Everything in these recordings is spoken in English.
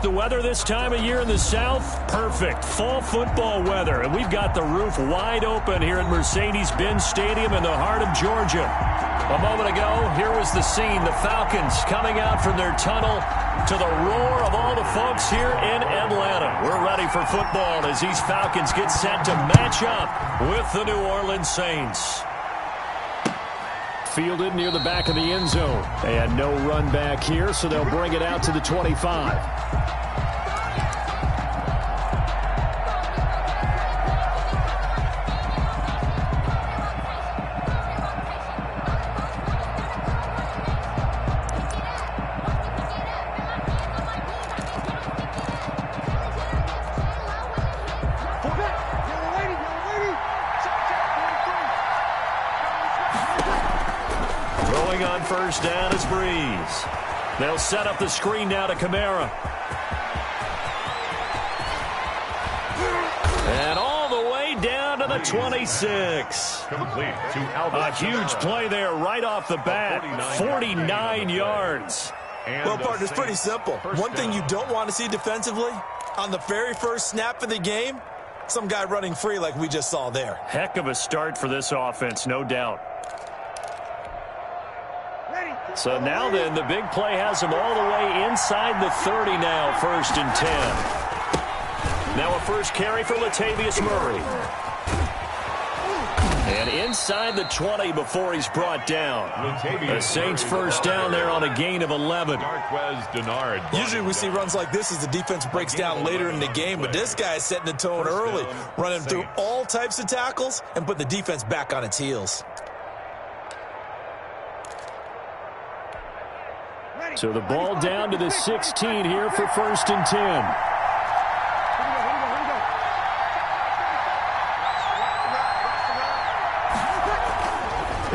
The weather this time of year in the South, perfect. Fall football weather. And we've got the roof wide open here at Mercedes-Benz Stadium in the heart of Georgia. A moment ago, here was the scene. The Falcons coming out from their tunnel to the roar of all the folks here in Atlanta. We're ready for football as these Falcons get set to match up with the New Orleans Saints. Fielded near the back of the end zone. And no run back here, so they'll bring it out to the 25. On first down is Breeze. They'll set up the screen now to Kamara. And all the way down to the 26. A huge play there right off the bat. 49 yards. Well, partner, it's pretty simple. One thing you don't want to see defensively, on the very first snap of the game, some guy running free like we just saw there. Heck of a start for this offense, no doubt. So now then, the big play has him all the way inside the 30 now, 1st and 10. Now a first carry for Latavius Murray. And inside the 20 before he's brought down. The Saints first down there on a gain of 11. Usually we see runs like this as the defense breaks down later in the game, but this guy is setting the tone early, running through all types of tackles and putting the defense back on its heels. So the ball down to the 16 here for 1st and 10.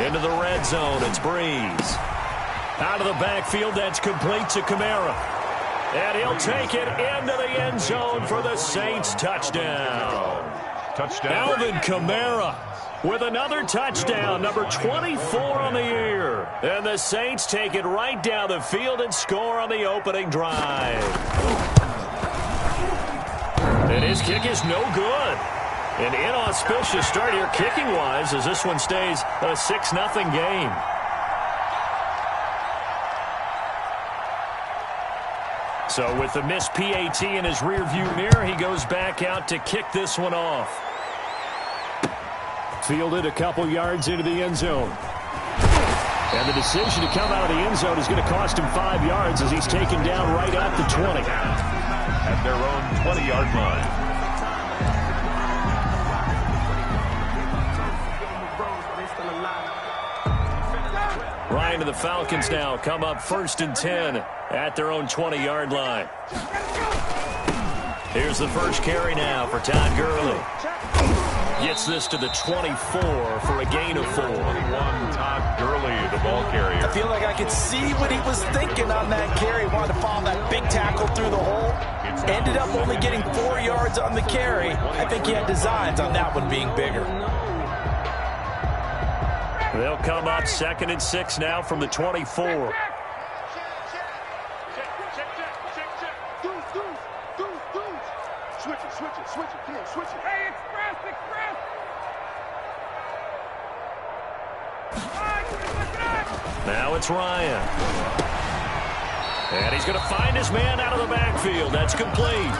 Into the red zone, it's Breeze. Out of the backfield, that's complete to Kamara. And he'll take it into the end zone for the Saints touchdown. Alvin Kamara with another touchdown, number 24 on the year. And the Saints take it right down the field and score on the opening drive. And his kick is no good. An inauspicious start here kicking-wise as this one stays a 6-0 game. So with the missed PAT in his rearview mirror, he goes back out to kick this one off. Fielded a couple yards into the end zone. And the decision to come out of the end zone is going to cost him 5 yards as he's taken down right at the 20. At their own 20-yard line. Ryan and the Falcons now come up 1st and 10 at their own 20-yard line. Here's the first carry now for Todd Gurley. Gets this to the 24 for a gain of 4. 21, Todd Gurley, the ball carrier. I feel like I could see what he was thinking on that carry. Wanted to follow that big tackle through the hole. Ended up only getting 4 yards on the carry. I think he had designs on that one being bigger. They'll come up 2nd and 6 now from the 24. Switch it, come on, switch it. Hey, express. Now it's Ryan. And he's going to find his man out of the backfield. That's complete.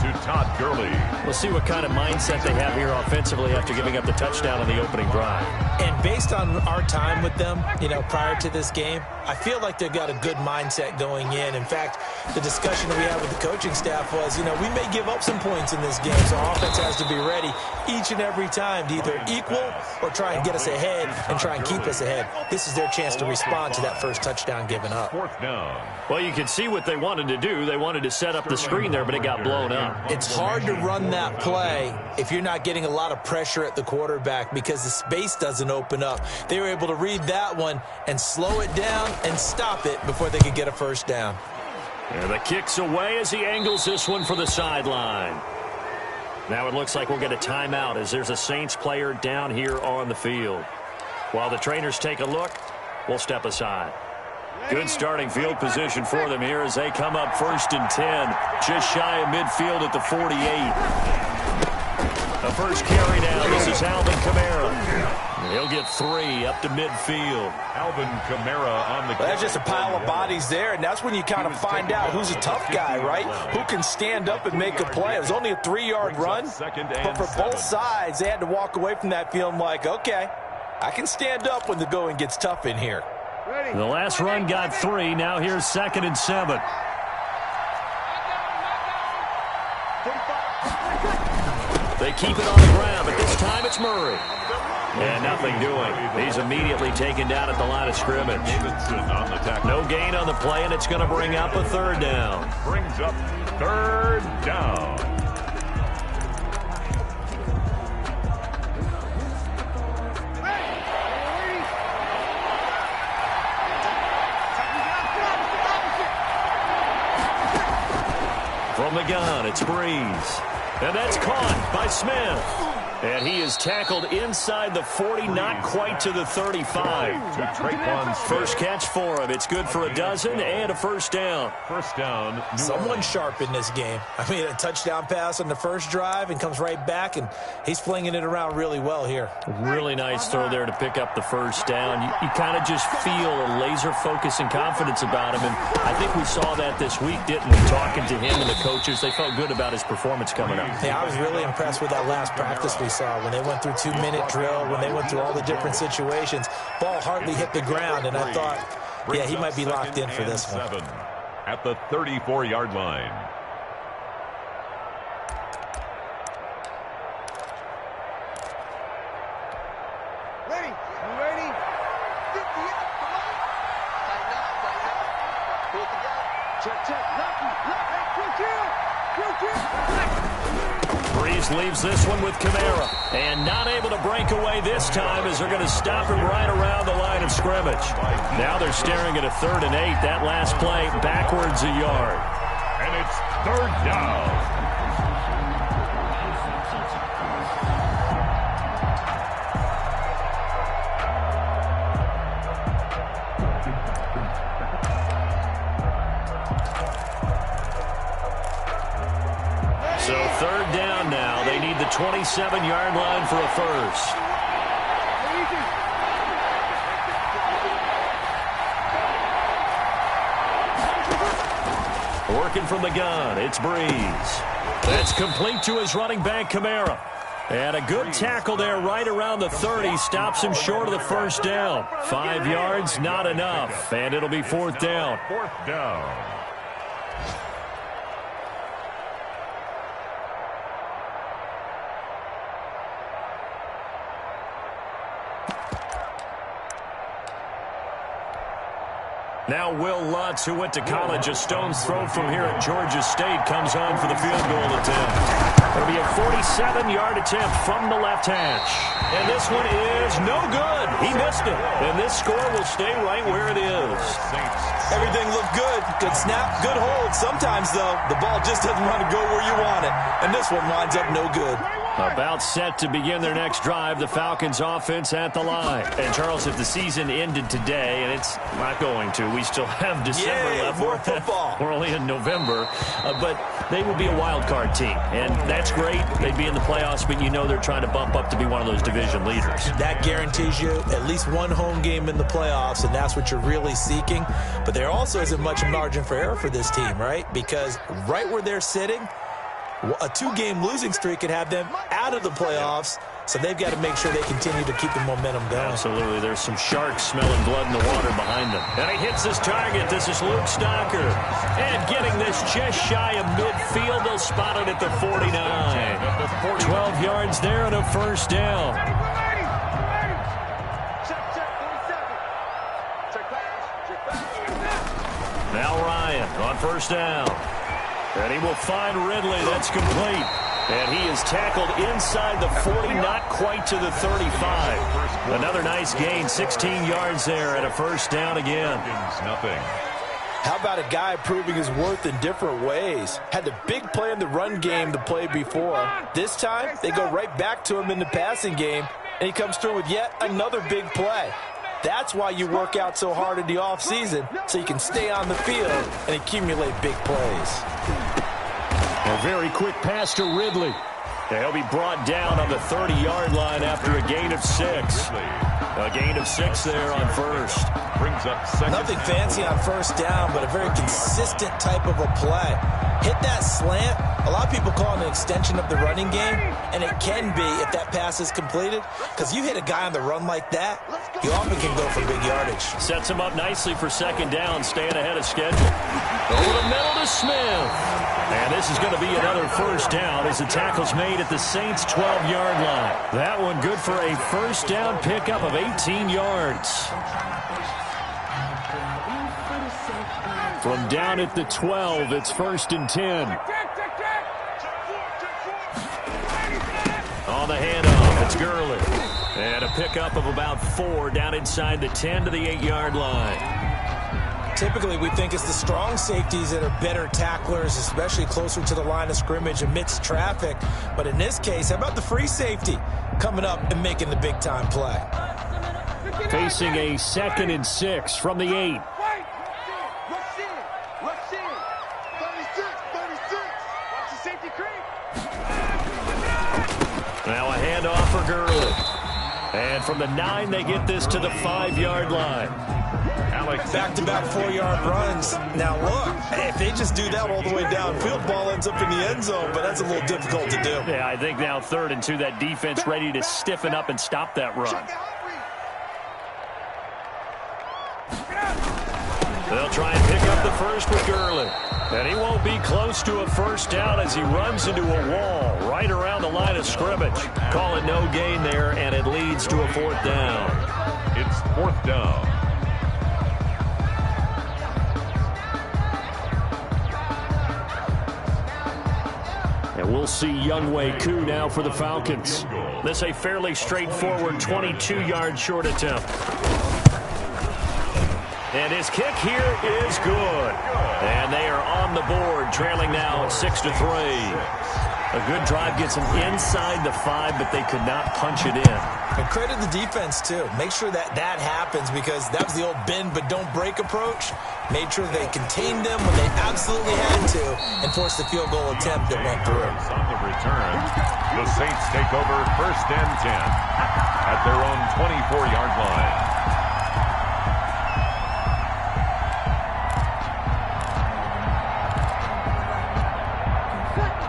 To Todd Gurley. We'll see what kind of mindset they have here offensively after giving up the touchdown on the opening drive. And based on our time with them, prior to this game, I feel like they've got a good mindset going in. In fact, the discussion that we had with the coaching staff was, we may give up some points in this game, so offense has to be ready each and every time to either equal or try and get us ahead and try and keep us ahead. This is their chance to respond to that first touchdown given up. 4th down. Well, you can see what they wanted to do. They wanted to set up the screen there, but it got blown up. It's hard to run that play if you're not getting a lot of pressure at the quarterback because the space doesn't open up. They were able to read that one and slow it down and stop it before they could get a first down. And the kick's away as he angles this one for the sideline. Now it looks like we'll get a timeout as there's a Saints player down here on the field. While the trainers take a look, we'll step aside. Good starting field position for them here as they come up 1st and 10. Just shy of midfield at the 48. The first carry now. This is Alvin Kamara. He'll get 3 up to midfield. Alvin Kamara on the... Well, that's just a pile of bodies there, and that's when you kind of find out who's a tough guy, right? Who can stand up and make a play. It was only a 3-yard run, but for both sides, they had to walk away from that feeling like, okay, I can stand up when the going gets tough in here. The last run got 3. Now here's 2nd and 7. They keep it on the ground, but this time it's Murray. And nothing doing. He's immediately taken down at the line of scrimmage. No gain on the play, and it's going to bring up a 3rd down. Brings up 3rd down. From the gun, it's Breeze. And that's caught by Smith. And he is tackled inside the 40, not quite to the 35. To Traquan Smith. First catch for him. It's good for a dozen and a 1st down. 1st down. Someone sharp in this game. I mean, a touchdown pass on the first drive and comes right back, and he's flinging it around really well here. Really nice throw there to pick up the 1st down. You kind of just feel a laser focus and confidence about him, and I think we saw that this week, didn't we? Talking to him and the coaches, they felt good about his performance coming up. Yeah, I was really impressed with that last practice we saw when they went through 2-minute drill, when they went through all the different situations. Ball hardly hit the ground, and I thought, yeah, he might be locked in for this one. At the 34-yard line. Ready? You ready? 50. Tighten up. Pull it together. Check. Breeze leaves this one with Kamara. And not able to break away this time as they're going to stop him right around the line of scrimmage. Now they're staring at a 3rd and 8. That last play backwards a yard. And it's 3rd down. So 3rd down now. They need the 27-yard line for a 1st. Working from the gun, it's Breeze. That's complete to his running back, Kamara. And a good tackle there right around the 30. Stops him short of the 1st down. 5 yards, not enough. And it'll be 4th down. 4th down. Now Will Lutz, who went to college a stone's throw from here at Georgia State, comes on for the field goal attempt. It'll be a 47-yard attempt from the left hash. And this one is no good. He missed it. And this score will stay right where it is. Everything looked good. Good snap, good hold. Sometimes, though, the ball just doesn't want to go where you want it. And this one winds up no good. About set to begin their next drive, the Falcons offense at the line. And, Charles, if the season ended today, and it's not going to, we still have December left. More football. We're only in November. But they would be a wild card team. And that's great. They'd be in the playoffs, but you know they're trying to bump up to be one of those division leaders. That guarantees you at least one home game in the playoffs, and that's what you're really seeking. But there also isn't much margin for error for this team, right? Because right where they're sitting, a 2-game losing streak could have them out of the playoffs, so they've got to make sure they continue to keep the momentum going. Absolutely. There's some sharks smelling blood in the water behind them. And he hits his target. This is Luke Stocker. And getting this just shy of midfield. They'll spot it at the 49. 12 yards there and a 1st down. Now Ryan on 1st down. And he will find Ridley. That's complete. And he is tackled inside the 40, not quite to the 35. Another nice gain, 16 yards there and a 1st down again. Nothing. How about a guy proving his worth in different ways? Had the big play in the run game the play before. This time, they go right back to him in the passing game, and he comes through with yet another big play. That's why you work out so hard in the offseason, so you can stay on the field and accumulate big plays. A very quick pass to Ridley. He'll be brought down on the 30-yard line after a gain of 6. A gain of 6 there on first. Brings up second. Nothing fancy on first down, but a very consistent type of a play. Hit that slant. A lot of people call it an extension of the running game, and it can be if that pass is completed, because you hit a guy on the run like that, you often can go for big yardage. Sets him up nicely for second down, staying ahead of schedule. Over the middle to Smith. And this is going to be another first down as the tackle's made at the Saints' 12-yard line. That one good for a first down pickup of 18 yards. From down at the 12, it's 1st and 10. On the handoff, it's Gurley. And a pickup of about 4 down inside the 10 to the 8-yard line. Typically, we think it's the strong safeties that are better tacklers, especially closer to the line of scrimmage amidst traffic. But in this case, how about the free safety coming up and making the big-time play? Facing a 2nd and 6 from the 8. Now a handoff for Gurley. And from the 9, they get this to the 5-yard line. Back-to-back 4-yard runs. Now look, if they just do that all the way downfield, ball ends up in the end zone, but that's a little difficult to do. Yeah, I think now 3rd and 2, that defense ready to stiffen up and stop that run. They'll try and pick up the first with Gurley. And he won't be close to a first down as he runs into a wall right around the line of scrimmage. Call it no gain there, and it leads to a 4th down. It's 4th down. And we'll see Younghoe Koo now for the Falcons. This a fairly straightforward 22-yard short attempt. And his kick here is good. And they are on the board, trailing now 6-3. A good drive gets them inside the 5, but they could not punch it in. And credit the defense, too. Make sure that that happens, because that was the old bend but don't break approach. Made sure they contained them when they absolutely had to and forced the field goal attempt that went through. On the return, the Saints take over 1st and 10 at their own 24-yard line.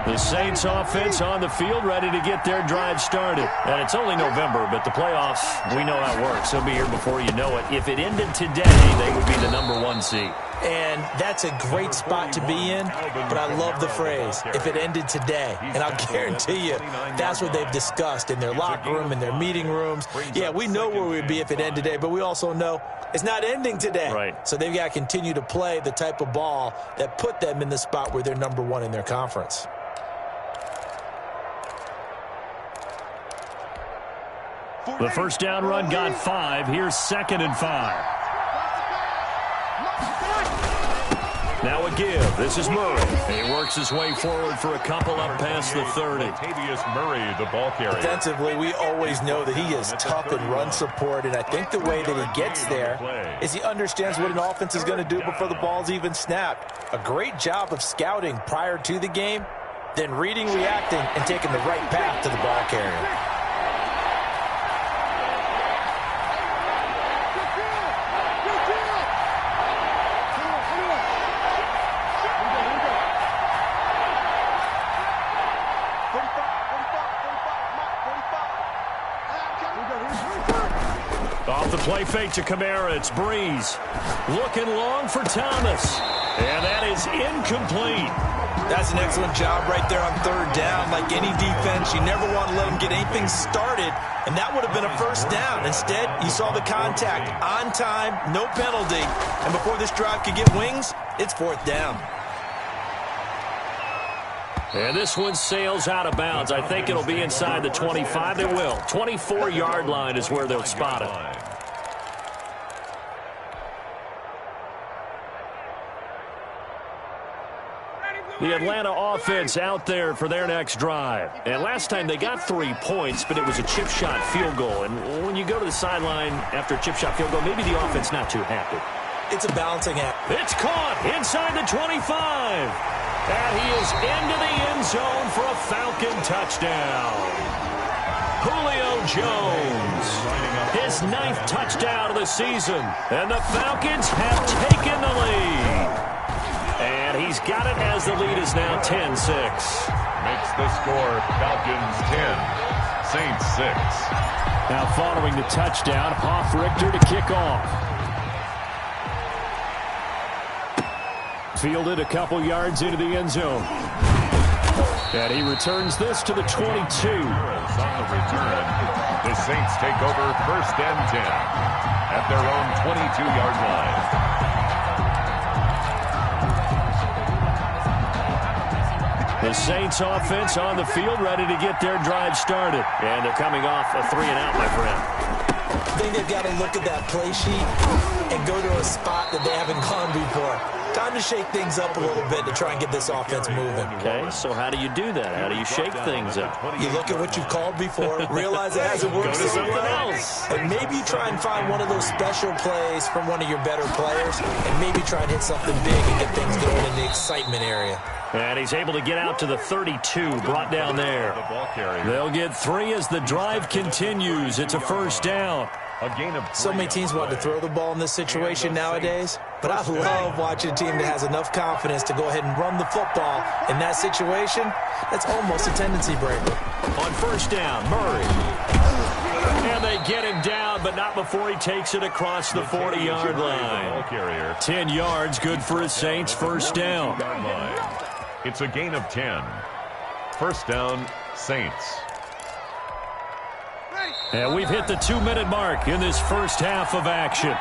The Saints offense on the field, ready to get their drive started. And it's only November, but the playoffs, we know how it works. They'll be here before you know it. If it ended today, they would be the #1 seed. And that's a great spot to be in, but I love the phrase, if it ended today. And I'll guarantee you, that's what they've discussed in their locker room, in their meeting rooms. Yeah, we know where we'd be if it ended today, but we also know it's not ending today. Right. So they've got to continue to play the type of ball that put them in the spot where they're #1 in their conference. The first down run got 5. Here's 2nd and 5. Now a give. This is Murray. He works his way forward for a couple up past the 30. Latavius Murray, the ball carrier. Defensively, we always know that he is tough in run support, and I think the way that he gets there is he understands what an offense is going to do before the ball's even snapped. A great job of scouting prior to the game, then reading, reacting, and taking the right path to the ball carrier. Off the play fake to Kamara, it's Breeze. Looking long for Thomas. And that is incomplete. That's an excellent job right there on 3rd down. Like any defense, you never want to let them get anything started, and that would have been a first down. Instead, you saw the contact on time, no penalty, and before this drive could get wings, it's 4th down. And this one sails out of bounds. I think it'll be inside the 25. They will. 24-yard line is where they'll spot it. The Atlanta offense out there for their next drive. And last time they got 3 points, but it was a chip shot field goal. And when you go to the sideline after a chip shot field goal, maybe the offense not too happy. It's a balancing act. It's caught inside the 25. And he is into the end zone for a Falcon touchdown. Julio Jones, his 9th touchdown of the season. And the Falcons have taken the lead. And he's got it as the lead is now 10-6. Makes the score Falcons 10, Saints 6. Now following the touchdown, Hoff-Richter to kick off. Fielded a couple yards into the end zone. And he returns this to the 22. On the return, the Saints take over 1st and 10 at their own 22-yard line. The Saints offense on the field, ready to get their drive started. And they're coming off a 3-and-out, my friend. I think they've got to look at that play sheet and go to a spot that they haven't gone before. Time to shake things up a little bit to try and get this offense moving. Okay, so how do you do that? How do you shake things up? You look at what you've called before, realize it hasn't worked so well, and maybe you try and find one of those special plays from one of your better players, and maybe try and hit something big and get things going in the excitement area. And he's able to get out to the 32, brought down there. They'll get 3 as the drive continues. It's a 1st down. So many teams want to throw the ball in this situation nowadays, but I love watching a team that has enough confidence to go ahead and run the football. In that situation, that's almost a tendency breaker. On 1st down, Murray. And they get him down, but not before he takes it across the 40-yard line. 10 yards, good for his Saints, 1st down. It's a gain of 10. 1st down, Saints. And we've hit the 2-minute mark in this first half of action. Let's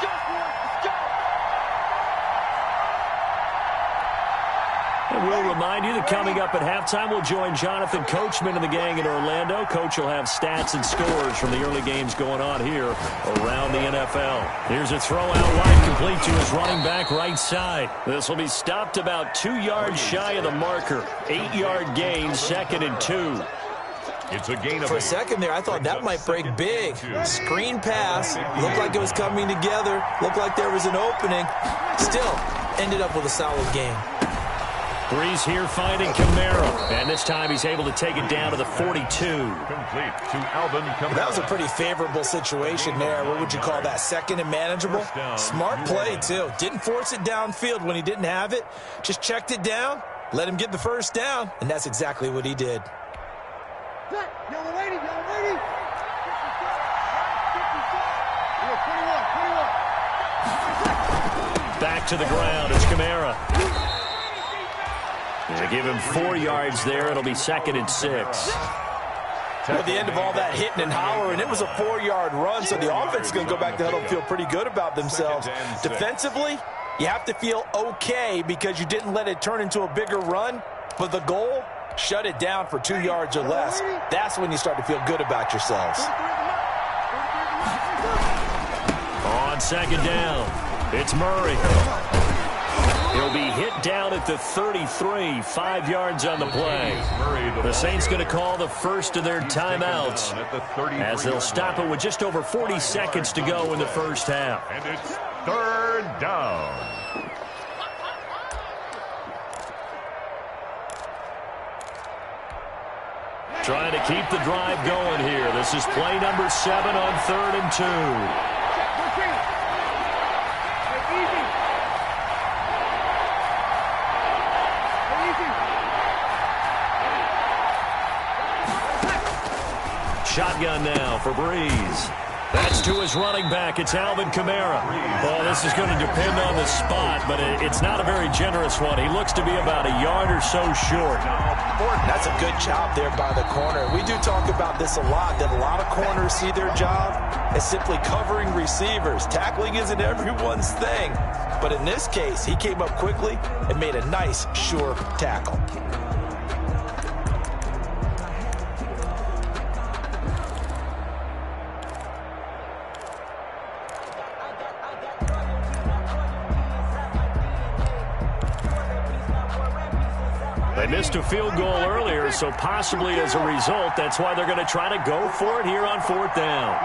go, boys. Let's go. And we'll remind you that coming up at halftime, we'll join Jonathan Coachman and the gang in Orlando. Coach will have stats and scores from the early games going on here around the NFL. Here's a throw out wide, complete to his running back right side. This will be stopped about 2 yards shy of the marker. 8-yard gain, 2nd and 2. It's a gain of For a second there, I thought that might break big. Screen pass, looked like it was coming together, looked like there was an opening. Still, ended up with a solid game. Breeze here finding Kamara. And this time he's able to take it down to the 42. complete to Alvin Kamara. That was a pretty favorable situation there. What would you call that? 2nd and manageable? Smart play, too. Didn't force it downfield when he didn't have it. Just checked it down, let him get the 1st down, and that's exactly what he did. Yellow lady, yellow lady. 21. Back to the ground. It's Kamara. They give him 4 yards there. It'll be 2nd and 6. At the end of all that hitting and hollering, it was a 4-yard run, so the offense is going to go back to huddle and feel pretty good about themselves. Defensively, you have to feel okay because you didn't let it turn into a bigger run, but the goal, shut it down for 2 yards or less. That's when you start to feel good about yourselves. On 2nd down, it's Murray. He'll be hit down at the 33, 5 yards on the play. The Saints going to call the first of their timeouts as they'll stop it with just over 40 seconds to go in the first half. And it's 3rd down. Trying to keep the drive going here. This is play number 7 on 3rd and 2. Shotgun now for Breeze. That's to his running back. It's Alvin Kamara. Well, this is going to depend on the spot, but it's not a very generous one. He looks to be about a yard or so short. That's a good job there by the corner. We do talk about this a lot, that a lot of corners see their job as simply covering receivers. Tackling isn't everyone's thing. But in this case, he came up quickly and made a nice, sure tackle. They missed a field goal earlier, so possibly as a result, that's why they're going to try to go for it here on 4th down.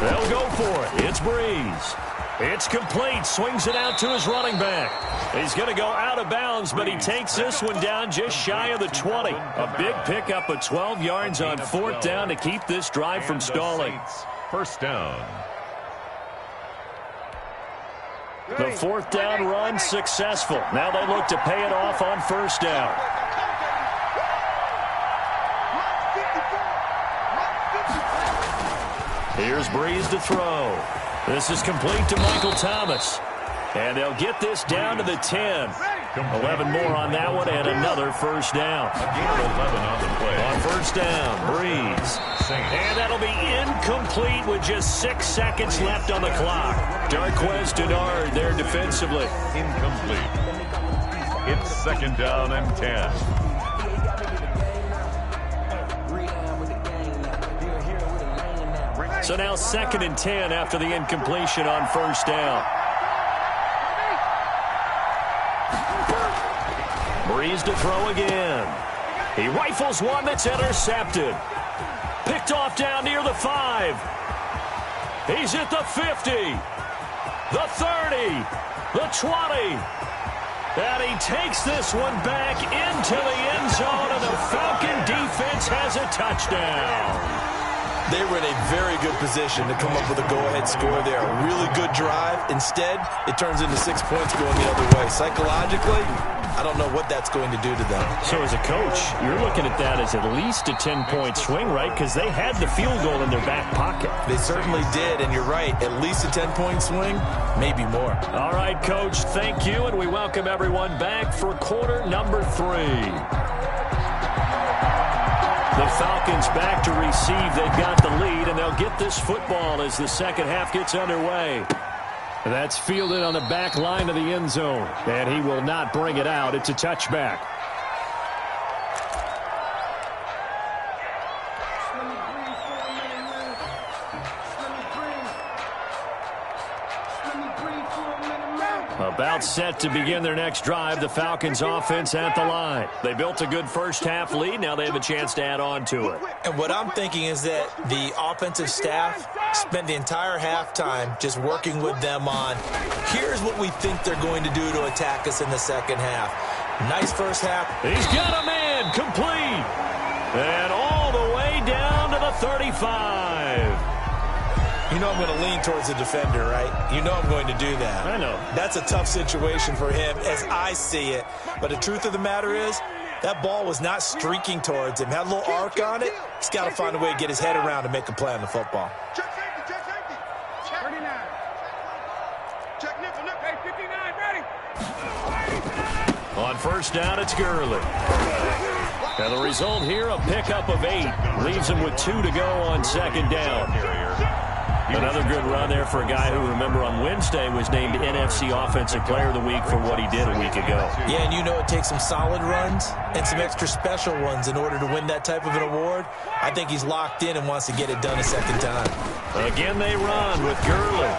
They'll go for it. It's Breeze. It's complete. Swings it out to his running back. He's going to go out of bounds, but he takes this one down just shy of the 20. A big pickup of 12 yards on 4th down to keep this drive from stalling. 1st down. The 4th down run successful. Now they look to pay it off on 1st down. Here's Breeze to throw. This is complete to Michael Thomas. And they'll get this down to the 10. 11 more on that one and another 1st down. Again, 11 on the play. On 1st down, Breeze. And that'll be incomplete with just 6 seconds left on the clock. Darqueze Dennard there defensively. Incomplete. It's 2nd down and 10. So now 2nd and 10 after the incompletion on 1st down. Breeze to throw again. He rifles one that's intercepted. Picked off down near the 5. He's at the 50. The 30. The 20. And he takes this one back into the end zone, and the Falcon defense has a touchdown. They were in a very good position to come up with a go-ahead score there. A really good drive. Instead, it turns into 6 points going the other way. Psychologically, I don't know what that's going to do to them. So as a coach, you're looking at that as at least a 10-point swing, right? Because they had the field goal in their back pocket. They certainly did, and you're right. At least a 10-point swing, maybe more. All right, Coach, thank you, and we welcome everyone back for quarter number 3. The Falcons back to receive. They've got the lead, and they'll get this football as the second half gets underway. That's fielded on the back line of the end zone, and he will not bring it out. It's a touchback. About set to begin their next drive. The Falcons offense at the line. They built a good first half lead. Now they have a chance to add on to it. And what I'm thinking is that the offensive staff spent the entire halftime just working with them on, here's what we think they're going to do to attack us in the second half. Nice first half. He's got a man complete. And all the way down to the 35. You know I'm going to lean towards the defender, right? You know I'm going to do that. I know. That's a tough situation for him as I see it. But the truth of the matter is, that ball was not streaking towards him. Had a little arc on it. He's got to find a way to get his head around and make a play on the football. Check safety, check safety. Check 39. Check nickel, nickel. Hey, 59, ready. On 1st down, it's Gurley. And the result here, a pickup of 8. Leaves him with 2 to go on 2nd down. Another good run there for a guy who, remember, on Wednesday was named NFC Offensive Player of the Week for what he did a week ago. Yeah, and you know it takes some solid runs and some extra special ones in order to win that type of an award. I think he's locked in and wants to get it done a second time. Again, they run with Gurley.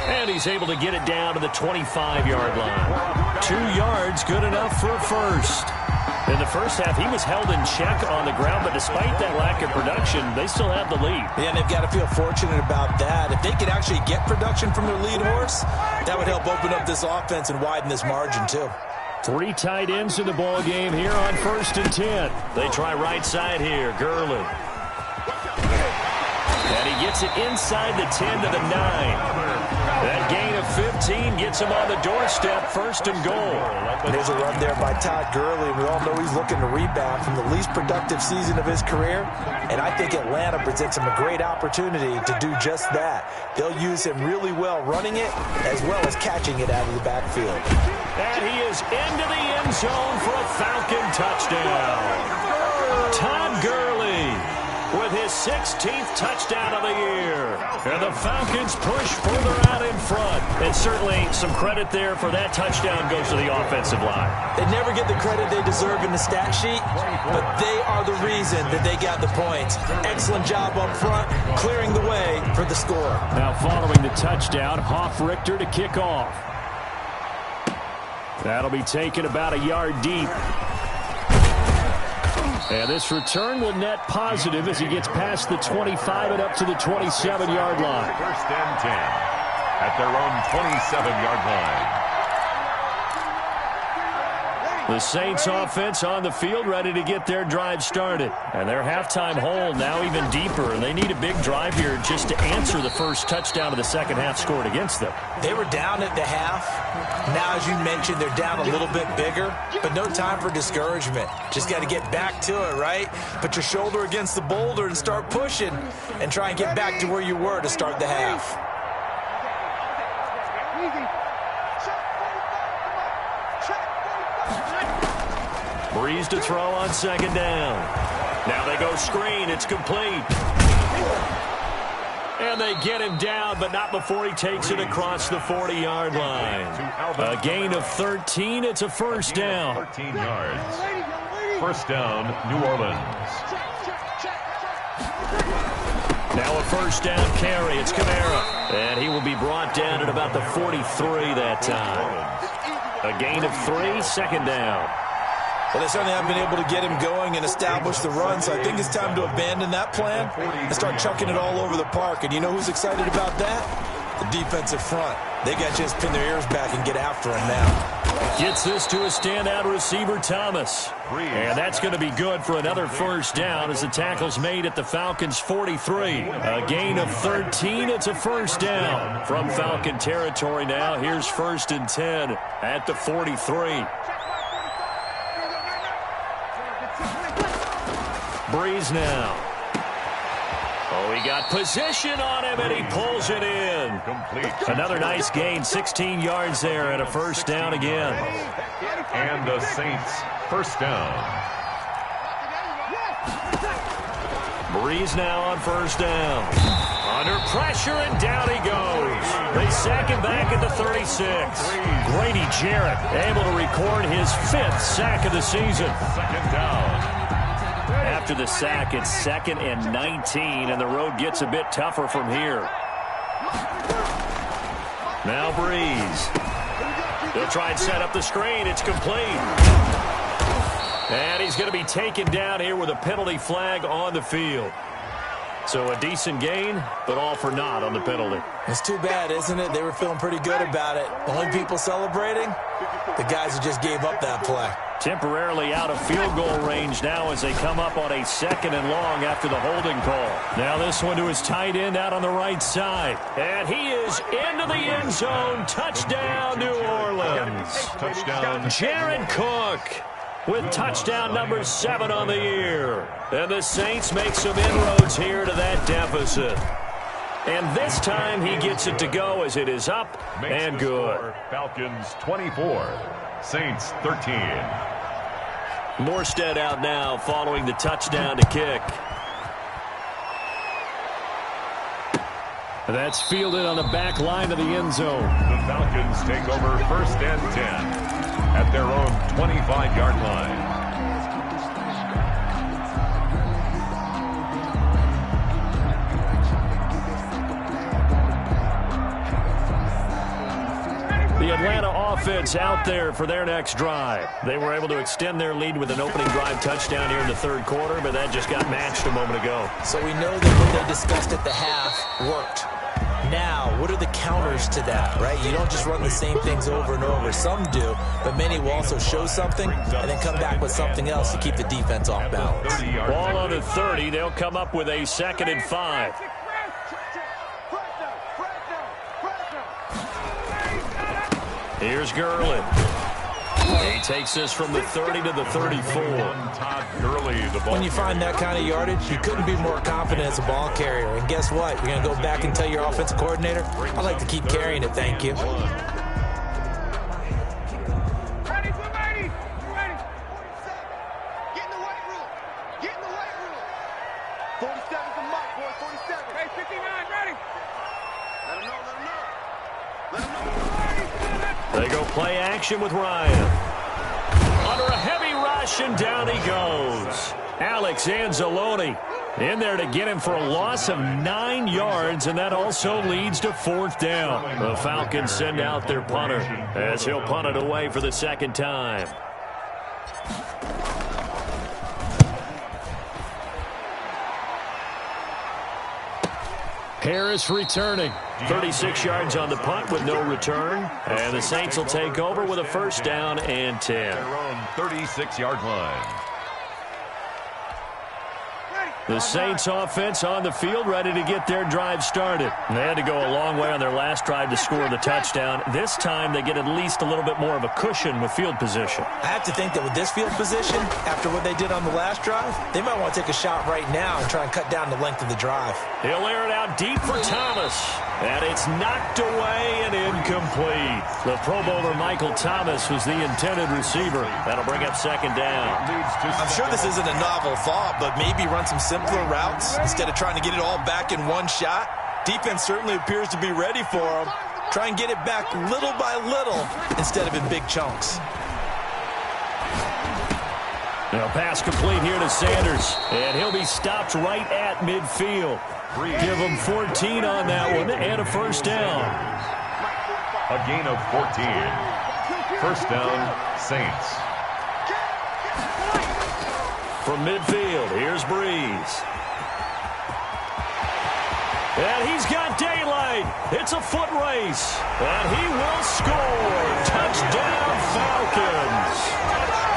And he's able to get it down to the 25-yard line. 2 yards, good enough for a first. In the first half, he was held in check on the ground, but despite that lack of production, they still have the lead. Yeah, and they've got to feel fortunate about that. If they could actually get production from their lead horse, that would help open up this offense and widen this margin, too. 3 tight ends in the ball game here on 1st and 10. They try right side here, Gurley. And he gets it inside the 10 to the 9. That gain of 15 gets him on the doorstep, 1st and goal. There's a run there by Todd Gurley. We all know he's looking to rebound from the least productive season of his career, and I think Atlanta presents him a great opportunity to do just that. They'll use him really well running it as well as catching it out of the backfield. And he is into the end zone for a Falcon touchdown. Todd Gurley with his 16th touchdown of the year. And the Falcons push further out in front. And certainly some credit there for that touchdown goes to the offensive line. They never get the credit they deserve in the stat sheet, but they are the reason that they got the points. Excellent job up front, clearing the way for the score. Now following the touchdown, Hoff-Richter to kick off. That'll be taken about a yard deep. And this return will net positive as he gets past the 25 and up to the 27-yard line. First and 10 at their own 27-yard line. The Saints offense on the field ready to get their drive started. And their halftime hole now even deeper. And they need a big drive here just to answer the first touchdown of the second half scored against them. They were down at the half. Now, as you mentioned, they're down a little bit bigger, but no time for discouragement. Just got to get back to it, right? Put your shoulder against the boulder and start pushing and try and get back to where you were to start the half. Breeze to throw on second down. Now they go screen. It's complete. And they get him down, but not before he takes it across the 40-yard line. A gain of 13. It's a first down. 13 yards. First down, New Orleans. Now a first down carry. It's Kamara. And he will be brought down at about the 43 that time. A gain of 3, second down. Well, they certainly haven't been able to get him going and establish the run, so I think it's time to abandon that plan and start chucking it all over the park. And you know who's excited about that? The defensive front. They got to just pin their ears back and get after him now. Gets this to a standout receiver, Thomas. And that's going to be good for another first down as the tackle's made at the Falcons' 43. A gain of 13. It's a first down. From Falcon territory now, here's first and 10 at the 43. Breeze now. Oh, he got position on him, and he pulls it in. Complete. Another nice gain, 16 yards there, and a first down again. And the Saints, first down. Breeze now on first down. Under pressure, and down he goes. They sack him back at the 36. Grady Jarrett able to record his 5th sack of the season. Second down. After the sack, it's 2nd and 19, and the road gets a bit tougher from here. Now Breeze. He'll try and set up the screen. It's complete. And he's going to be taken down here with a penalty flag on the field. So a decent gain, but all for naught on the penalty. It's too bad, isn't it? They were feeling pretty good about it. Only people celebrating? The guys who just gave up that play. Temporarily out of field goal range now as they come up on a 2nd and long after the holding call. Now this one to his tight end out on the right side. And he is into the end zone. Touchdown, New Orleans. Touchdown. Jared Cook with touchdown number 7 on the year. And the Saints make some inroads here to that deficit. And this time he gets it to go as it is up and good. Falcons 24, Saints 13. Morstead out now following the touchdown to kick. That's fielded on the back line of the end zone. The Falcons take over first and 10 at their own 25-yard line. The Atlanta offense out there for their next drive. They were able to extend their lead with an opening drive touchdown here in the 3rd quarter, but that just got matched a moment ago. So we know that what they discussed at the half worked. Now, what are the counters to that, right? You don't just run the same things over and over. Some do, but many will also show something and then come back with something else to keep the defense off balance. Ball on the 30. They'll come up with a 2nd and 5. Here's Gurley. He takes this from the 30 to the 34. Todd Gurley, the ball. When you find that kind of yardage, you couldn't be more confident as a ball carrier. And guess what? You're going to go back and tell your offensive coordinator, I'd like to keep carrying it, thank you. Ready, we're ready. We're ready. 47. Get in the weight room. Get in the weight room. 47. action with Ryan. Under a heavy rush, and down he goes. Alex Anzalone in there to get him for a loss of 9 yards, and that also leads to 4th down. The Falcons send out their punter as he'll punt it away for the second time. Harris returning. 36 yards on the punt with no return. And the Saints will take over with a 1st down and 10. Their own 36-yard line. The Saints offense on the field, ready to get their drive started. They had to go a long way on their last drive to score the touchdown. This time they get at least a little bit more of a cushion with field position. I have to think that with this field position, after what they did on the last drive, they might want to take a shot right now and try and cut down the length of the drive. He'll air it out deep for Thomas. And it's knocked away and incomplete. The Pro Bowler Michael Thomas was the intended receiver. That'll bring up 2nd down. I'm sure this isn't a novel thought, but maybe run some simpler routes instead of trying to get it all back in one shot. Defense certainly appears to be ready for him. Try and get it back little by little instead of in big chunks. Now pass complete here to Sanders, and he'll be stopped right at midfield. Give him 14 on that one and a 1st down. A gain of 14. 1st down, Saints. From midfield, here's Breeze. And he's got daylight. It's a foot race. And he will score. Touchdown, Falcons.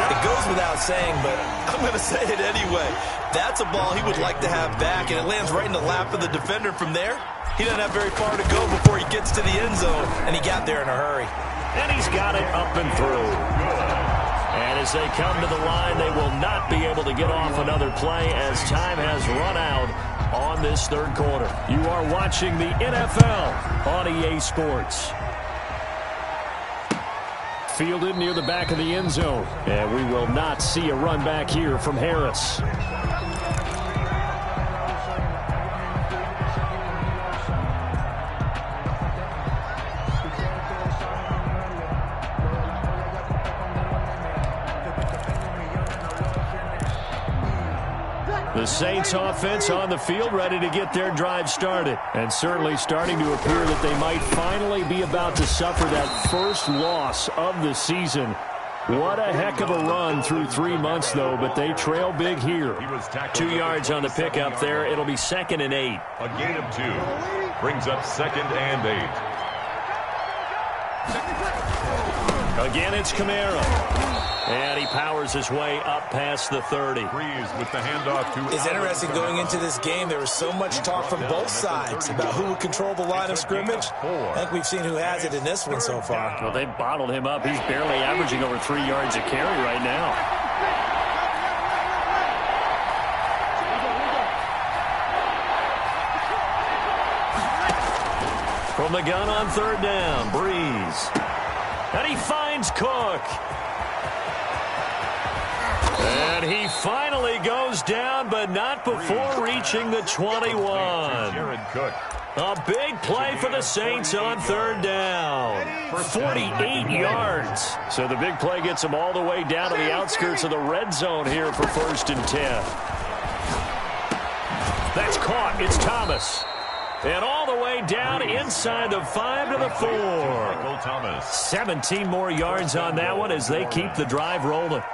It goes without saying, but I'm going to say it anyway. That's a ball he would like to have back, and it lands right in the lap of the defender from there. He doesn't have very far to go before he gets to the end zone, and he got there in a hurry. And he's got it up and through. And as they come to the line, they will not be able to get off another play as time has run out on this 3rd quarter. You are watching the NFL on EA Sports. Fielded near the back of the end zone. And we will not see a run back here from Harris. The Saints offense on the field, ready to get their drive started. And certainly starting to appear that they might finally be about to suffer that first loss of the season. What a heck of a run through 3 months, though, but they trail big here. 2 yards on the pickup there. It'll be 2nd and 8. A gain of 2. Brings up 2nd and 8. Again, it's Kamara. And he powers his way up past the 30. Breeze with the handoff to... It's interesting going into this game. There was so much talk from both sides about who would control the line of scrimmage. I think we've seen who has it in this one so far. Well, they've bottled him up. He's barely averaging over 3 yards a carry right now. From the gun on 3rd down, Breeze. And he finds Cook. And he finally goes down, but not before reaching the 21. Jared Cook. A big play for the Saints on 3rd down. 48 yards. So the big play gets them all the way down to the outskirts of the red zone here for 1st and 10. That's caught. It's Thomas. And all the way down inside the 5 to the 4. Michael Thomas. 17 more yards on that one as they keep the drive rolling.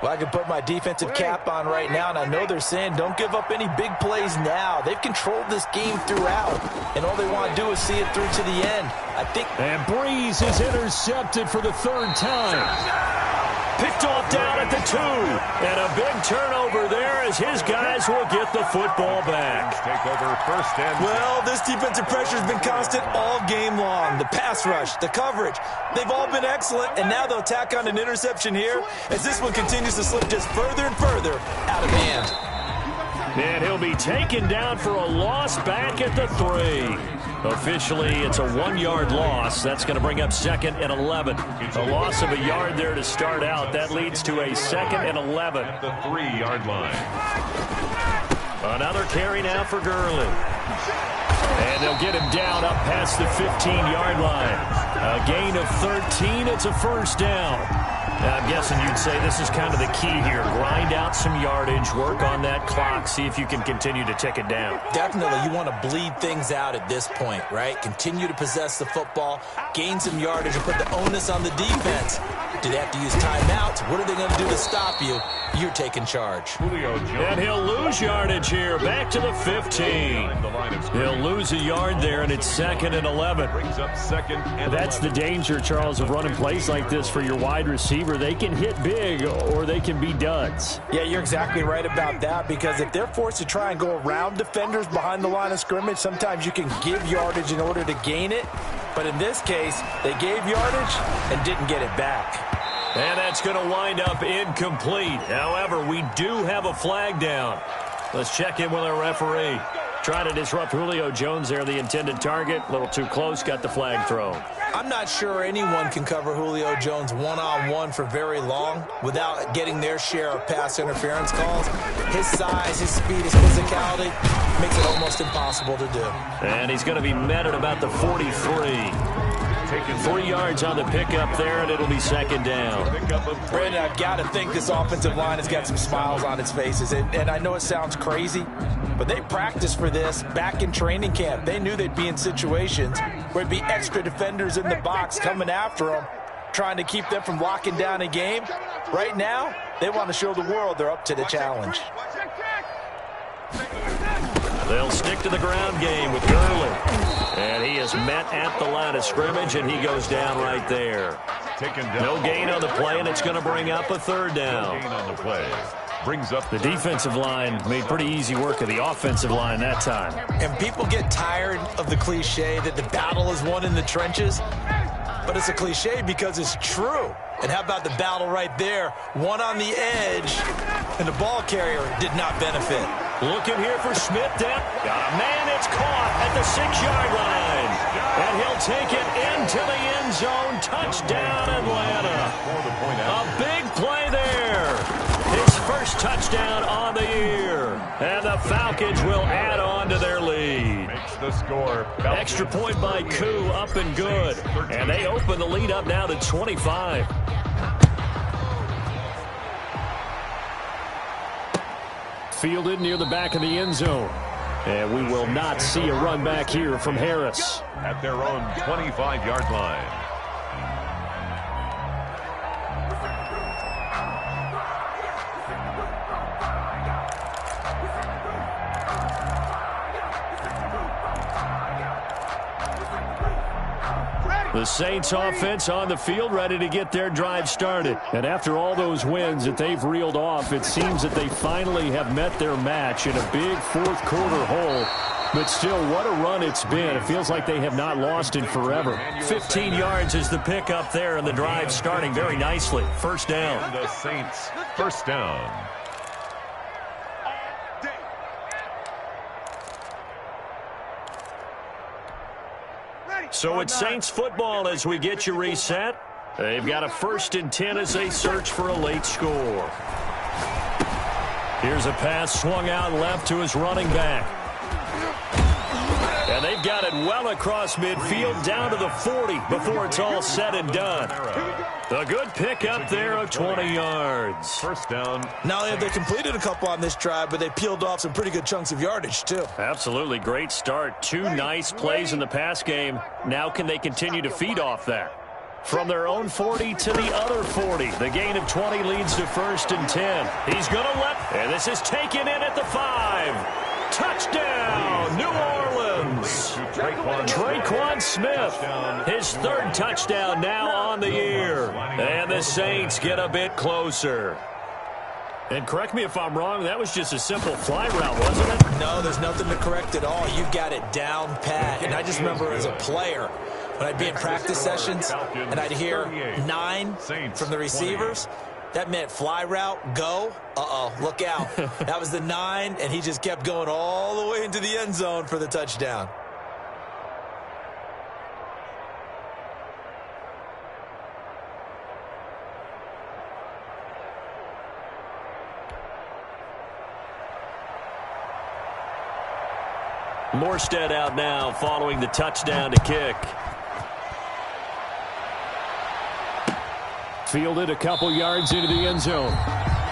Well, I can put my defensive cap on right now, and I know they're saying don't give up any big plays now. They've controlled this game throughout, and all they want to do is see it through to the end. I think. And Breeze is intercepted for the 3rd time. Picked off down at the 2. And a big turnover there as his guys will get the football back. Take over 1st and... Well, this defensive pressure has been constant all game long. The pass rush, the coverage, they've all been excellent, and now they'll tack on an interception here as this one continues to slip just further and further out of hand. And he'll be taken down for a loss back at the 3. Officially, it's a 1-yard loss. That's going to bring up 2nd and 11. A loss of a yard there to start out. That leads to a 2nd and 11. At the 3-yard line. Another carry now for Gurley. And they'll get him down up past the 15-yard line. A gain of 13. It's a first down. Now, I'm guessing you'd say this is kind of the key here. Grind out some yardage, work on that clock, see if you can continue to tick it down. Definitely, you want to bleed things out at this point, right? Continue to possess the football, gain some yardage, and put the onus on the defense. Do they have to use timeouts? What are they going to do to stop you? You're taking charge. And he'll lose yardage here. Back to the 15. He'll lose a yard there, and it's 2nd and 11. That's the danger, Charles, of running plays like this for your wide receiver. They can hit big, or they can be duds. Yeah, you're exactly right about that, because if they're forced to try and go around defenders behind the line of scrimmage, sometimes you can give yardage in order to gain it. But in this case, they gave yardage and didn't get it back. And that's going to wind up incomplete. However, we do have a flag down. Let's check in with our referee. Trying to disrupt Julio Jones there, the intended target. A little too close, got the flag thrown. I'm not sure anyone can cover Julio Jones one-on-one for very long without getting their share of pass interference calls. His size, his speed, his physicality makes it almost impossible to do. And he's going to be met at about the 43. Taking 3 yards on the pickup there, and it'll be 2nd down. Brandon, I've got to think this offensive line has got some smiles on its faces. And I know it sounds crazy, but they practiced for this back in training camp. They knew they'd be in situations where it'd be extra defenders in the box coming after them, trying to keep them from locking down a game. Right now, they want to show the world they're up to the challenge. They'll stick to the ground game with Gurley. And he is met at the line of scrimmage, and he goes down right there. No gain on the play, and it's going to bring up a 3rd down. No gain on the play. Brings up the defensive line. Made pretty easy work of the offensive line that time. And people get tired of the cliche that the battle is won in the trenches. But it's a cliche because it's true. And how about the battle right there? One on the edge, and the ball carrier did not benefit. Looking here for Smith. Got a man. It's caught at the 6-yard line. And he'll take it into the end zone. Touchdown, Atlanta. A big play there. His first touchdown on the year. And the Falcons will add on to their lead. Makes the score. Extra point by Koo, up and good. And they open the lead up now to 25. Fielded near the back of the end zone. And we will not see a run back here from Harris. At their own 25-yard line. The Saints offense on the field, ready to get their drive started. And after all those wins that they've reeled off, it seems that they finally have met their match in a big fourth-quarter hole. But still, what a run it's been. It feels like they have not lost in forever. 15 yards is the pickup there, and the drive starting very nicely. First down. And the Saints, first down. So it's Saints football as we get you reset. They've got a 1st and 10 as they search for a late score. Here's a pass swung out left to his running back. And they've got it well across midfield down to the 40 before it's all said and done. A good pickup there of 20 yards. First down. Not only have they completed a couple on this drive, but they peeled off some pretty good chunks of yardage, too. Absolutely great start. 2 nice plays in the pass game. Now can they continue to feed off that? From their own 40 to the other 40. The gain of 20 leads to 1st and 10. He's going to and this is taken in at the 5. Touchdown, New Orleans. Traquan Smith, his 3rd touchdown now on the year. And the Saints get a bit closer. And correct me if I'm wrong, that was just a simple fly route, wasn't it? No, there's nothing to correct at all. You've got it down pat. And I just remember as a player, when I'd be in practice sessions and I'd hear 9 from the receivers, that meant fly route, go. Uh-oh, look out. That was the 9, and he just kept going all the way into the end zone for the touchdown. Morstead out now following the touchdown to kick. Fielded a couple yards into the end zone.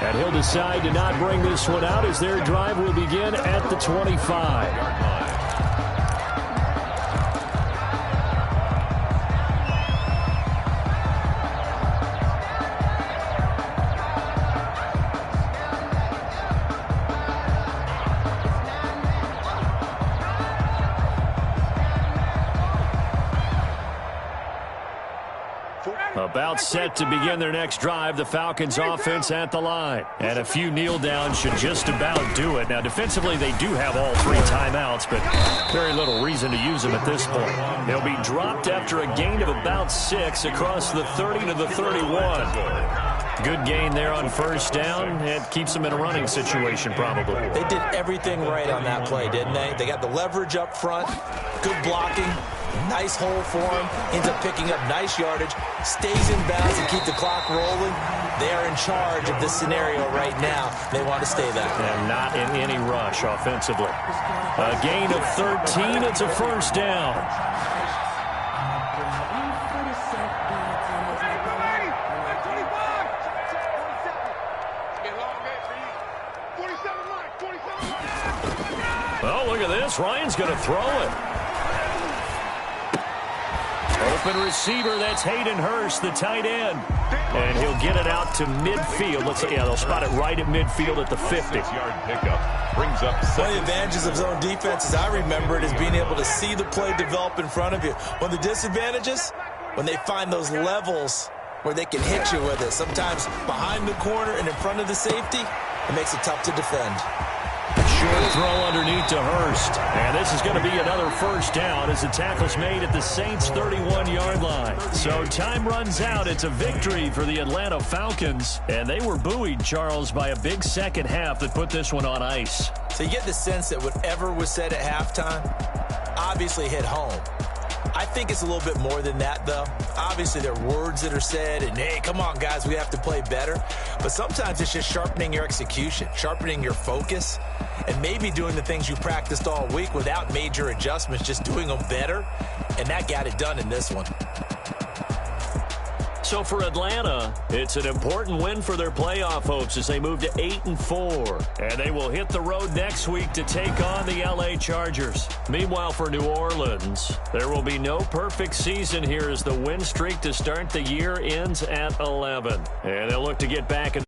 And he'll decide to not bring this one out as their drive will begin at the 25. About set to begin their next drive, the Falcons offense at the line. And a few kneel downs should just about do it. Now, defensively, they do have all 3 timeouts, but very little reason to use them at this point. They'll be dropped after a gain of about 6 across the 30 to the 31. Good gain there on first down. It keeps them in a running situation, probably. They did everything right on that play, didn't they? They got the leverage up front, good blocking, nice hole for him, ends up picking up nice yardage, stays in bounds and keep the clock rolling. They are in charge of this scenario right now. They want to stay that way. And not in any rush offensively. A gain of 13. It's a first down. Oh, look at this. Ryan's going to throw it. Open receiver, that's Hayden Hurst, the tight end. And he'll get it out to midfield. They'll spot it right at midfield at the 50. Yard pickup brings up one of the advantages of zone defense, as I remember it, is being able to see the play develop in front of you. One of the disadvantages, when they find those levels where they can hit you with it, sometimes behind the corner and in front of the safety, it makes it tough to defend. Short throw underneath to Hurst. And this is going to be another first down as the tackle's made at the Saints' 31-yard line. So time runs out. It's a victory for the Atlanta Falcons. And they were buoyed, Charles, by a big second half that put this one on ice. So you get the sense that whatever was said at halftime obviously hit home. I think it's a little bit more than that, though. Obviously, there are words that are said, and, hey, come on, guys, we have to play better. But sometimes it's just sharpening your execution, sharpening your focus, and maybe doing the things you practiced all week without major adjustments, just doing them better, and that got it done in this one. So for Atlanta, it's an important win for their playoff hopes as they move to 8-4. And they will hit the road next week to take on the LA Chargers. Meanwhile, for New Orleans, there will be no perfect season here as the win streak to start the year ends at 11. And they'll look to get back in